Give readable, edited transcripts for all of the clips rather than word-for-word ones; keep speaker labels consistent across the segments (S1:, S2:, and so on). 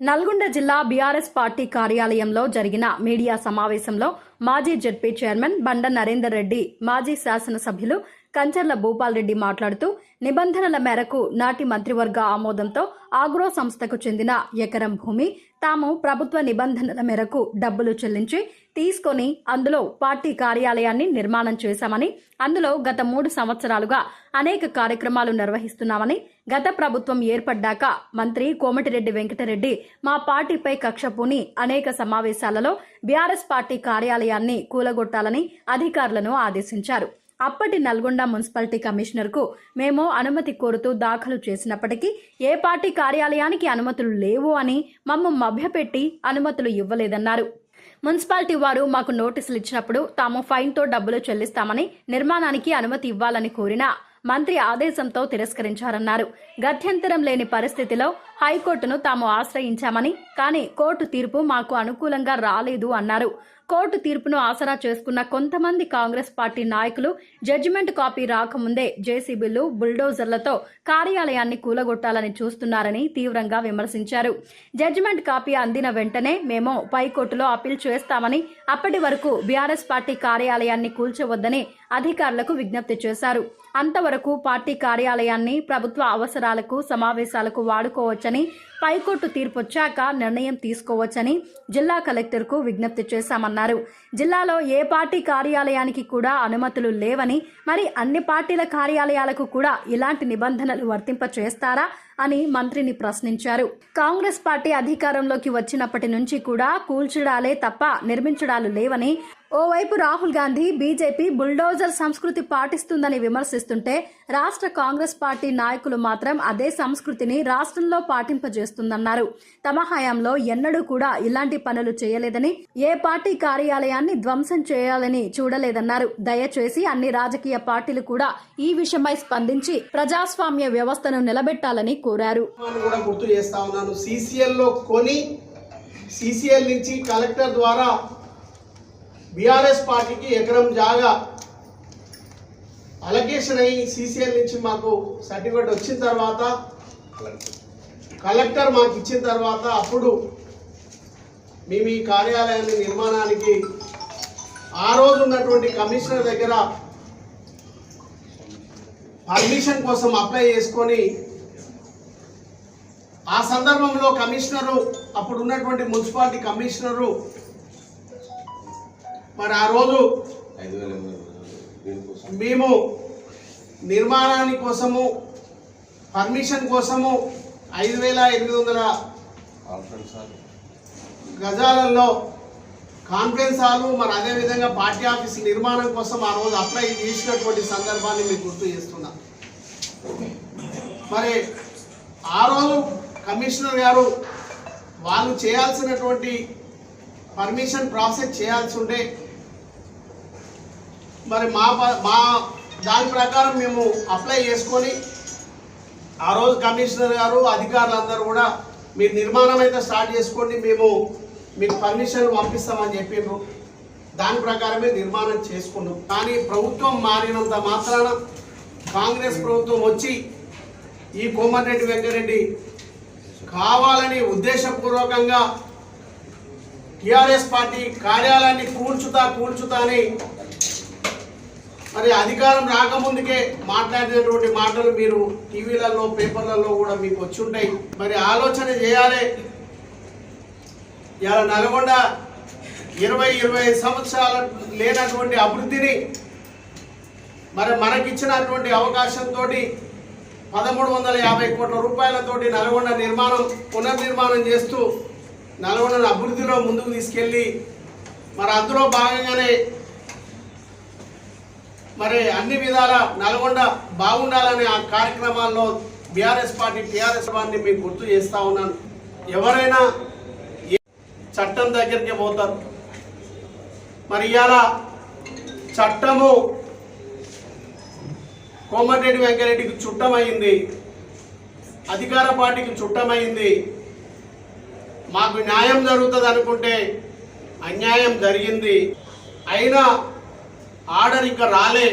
S1: నల్గొండ జిల్లా BRS party కార్యాలయంలో జరిగిన మీడియా సమావేశంలో మాజీ జెడ్పీ చైర్మన్ బండ నరేందర్ రెడ్డి, మాజీ శాసనసభ్యులు కంచర్ల భూపాల్ రెడ్డి మాట్లాడుతూ నిబంధనల మేరకు నాటి మంత్రివర్గ ఆమోదంతో ఆగ్రో సంస్థకు చెందిన ఎకరం భూమి తాము ప్రభుత్వ నిబంధనల మేరకు డబ్బులు చెల్లించి తీసుకొని అందులో పార్టీ కార్యాలయాన్ని నిర్మాణం చేశామని, అందులో గత 3 సంవత్సరాలుగా అనేక కార్యక్రమాలు నిర్వహిస్తున్నామని, గత ప్రభుత్వం ఏర్పడ్డాక మంత్రి కోమటిరెడ్డి వెంకటరెడ్డి మా పార్టీపై కక్ష పూని అనేక సమావేశాలలో బీఆర్ఎస్ పార్టీ కార్యాలయాన్ని కూలగొట్టాలని అధికారులను ఆదేశించారు. అప్పటి నల్గొండ మున్సిపాలిటీ కమిషనర్కు మేము అనుమతి కోరుతూ దాఖలు చేసినప్పటికీ ఏ పార్టీ కార్యాలయానికి అనుమతులు లేవు అని మమ్ము మభ్యపెట్టి అనుమతులు ఇవ్వలేదన్నారు. మున్సిపాలిటీ వారు మాకు నోటీసులు ఇచ్చినప్పుడు తాము ఫైన్తో డబ్బులు చెల్లిస్తామని, నిర్మాణానికి అనుమతి ఇవ్వాలని కోరినా మంత్రి ఆదేశంతో తిరస్కరించారన్నారు. గత్యంతరం లేని పరిస్థితిలో హైకోర్టును తాము ఆశ్రయించామని, కానీ కోర్టు తీర్పు మాకు అనుకూలంగా రాలేదు అన్నారు. కోర్టు తీర్పును ఆసరా చేసుకున్న కొంతమంది కాంగ్రెస్ పార్టీ నాయకులు జడ్జిమెంట్ కాపీ రాకముందే జేసీబీలు, బుల్డోజర్లతో కార్యాలయాన్ని కూలగొట్టాలని చూస్తున్నారని తీవ్రంగా విమర్శించారు. జడ్జిమెంట్ కాపీ అందిన వెంటనే మేము పైకోర్టులో అప్పీల్ చేస్తామని, అప్పటి వరకు బీఆర్ఎస్ పార్టీ కార్యాలయాన్ని కూల్చవద్దని అధికారులకు విజ్ఞప్తి చేశారు. అంతవరకు పార్టీ కార్యాలయాన్ని ప్రభుత్వ అవసరాలకు, సమావేశాలకు వాడుకోవచ్చని, పైకోర్టు తీర్పొచ్చాక నిర్ణయం తీసుకోవచ్చని జిల్లా కలెక్టర్కు విజ్ఞప్తి చేశామన్నారు. జిల్లాలో ఏ పార్టీ కార్యాలయానికి కూడా అనుమతులు లేవని, మరి అన్ని పార్టీల కార్యాలయాలకు కూడా ఇలాంటి నిబంధనలు వర్తింప చేస్తారా అని మంత్రిని ప్రశ్నించారు. కాంగ్రెస్ పార్టీ అధికారంలోకి వచ్చినప్పటి నుంచి కూడా కూల్చడాలే తప్ప నిర్మించడాలు లేవని, ఓవైపు రాహుల్ గాంధీ బీజేపీ బుల్డోజర్ సంస్కృతి పాటిస్తుందని విమర్శిస్తుంటే, రాష్ట్ర కాంగ్రెస్ పార్టీ నాయకులు మాత్రం అదే సంస్కృతిని రాష్ట్రంలో పాటింపజేస్తుందన్నారు. తమ హయాంలో ఎన్నడూ కూడా ఇలాంటి పనులు చేయలేదని, ఏ పార్టీ కార్యాలయాన్ని ధ్వంసం చేయాలని చూడలేదన్నారు. దయచేసి అన్ని రాజకీయ పార్టీలు కూడా ఈ విషయమై స్పందించి ప్రజాస్వామ్య వ్యవస్థను నిలబెట్టాలని కోరారు.
S2: సిసిఎల్ నుంచి కలెక్టర్ ద్వారా బీఆర్ఎస్ పార్టీకి ఎకరం జాగా అలొకేషన్ అయ్యి సిసిఎల్ నుంచి మాకు సర్టిఫికేట్ వచ్చిన తర్వాత, కలెక్టర్ మాకు ఇచ్చిన తర్వాత, అప్పుడు మేము ఈ కార్యాలయాన్ని నిర్మాణానికి ఆ రోజు ఉన్నటువంటి కమిషనర్ దగ్గర పర్మిషన్ కోసం అప్లై చేసుకొని, ఆ సందర్భంలో కమిషనరు, అప్పుడు ఉన్నటువంటి మున్సిపాలిటీ కమిషనరు మరి ఆ రోజు మేము నిర్మాణాని కోసము పర్మిషన్ కోసము 5,800 గజాలలో కాన్ఫరెన్స్ హాలు, మరి అదేవిధంగా పార్టీ ఆఫీస్ నిర్మాణం కోసం ఆ రోజు అప్లై చేసినటువంటి సందర్భాన్ని మీకు గుర్తు చేస్తున్నా. మరి ఆ రోజు కమిషనర్ గారు వాళ్ళు చేయాల్సినటువంటి పర్మిషన్ ప్రాసెస్ చేయాల్సి ఉంటే, మరి మా దాని ప్రకారం మేము అప్లై చేసుకొని, ఆ రోజు కమిషనర్ గారు అధికారులందరూ కూడా మీరు నిర్మాణం అయితే స్టార్ట్ చేసుకోండి, మేము మీకు పర్మిషన్ పంపిస్తామని చెప్పారు. దాని ప్రకారమే నిర్మాణం చేసుకున్నాం. కానీ ప్రభుత్వం మారినంత మాత్రాన, కాంగ్రెస్ ప్రభుత్వం వచ్చి ఈ కోమటిరెడ్డి వెంకటరెడ్డి కావాలని ఉద్దేశపూర్వకంగా టీఆర్ఎస్ పార్టీ కార్యాలయాన్ని కూల్చుతా అని మరి అధికారం రాకముందుకే మాట్లాడినటువంటి మాటలు మీరు టీవీలలో, పేపర్లలో కూడా మీకు వచ్చి ఉంటాయి. మరి ఆలోచన చేయాలి. ఇలా నల్గొండ 20-25 సంవత్సరాలు లేనటువంటి అభివృద్ధిని మరి మనకిచ్చినటువంటి అవకాశంతో 1,350 కోట్ల రూపాయలతోటి నల్గొండ పునర్నిర్మాణం చేస్తూ నల్గొండను అభివృద్ధిలో ముందుకు తీసుకెళ్ళి, మరి అందులో భాగంగానే మరి అన్ని విధాల నల్గొండ బాగుండాలనే ఆ కార్యక్రమాల్లో బీఆర్ఎస్ పార్టీ, టీఆర్ఎస్ పార్టీని మీకు గుర్తు చేస్తూ ఉన్నాను. ఎవరైనా చట్టం దగ్గరికి పోతారు. మరి ఇవాళ చట్టము కోమటిరెడ్డి వెంకటరెడ్డికి చుట్టమైంది, అధికార పార్టీకి చుట్టమైంది. మాకు న్యాయం జరుగుతుంది అనుకుంటే అన్యాయం జరిగింది. అయినా ఆర్డర్ ఇంకా రాలే.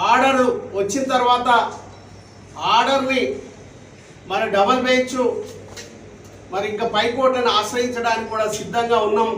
S2: ఆర్డర్ వచ్చిన తర్వాత ఆర్డర్ని మరి డబల్ బెంచ్ మరి ఇంకా పైకోర్టులను ఆశ్రయించడానికి కూడా సిద్ధంగా ఉన్నాం.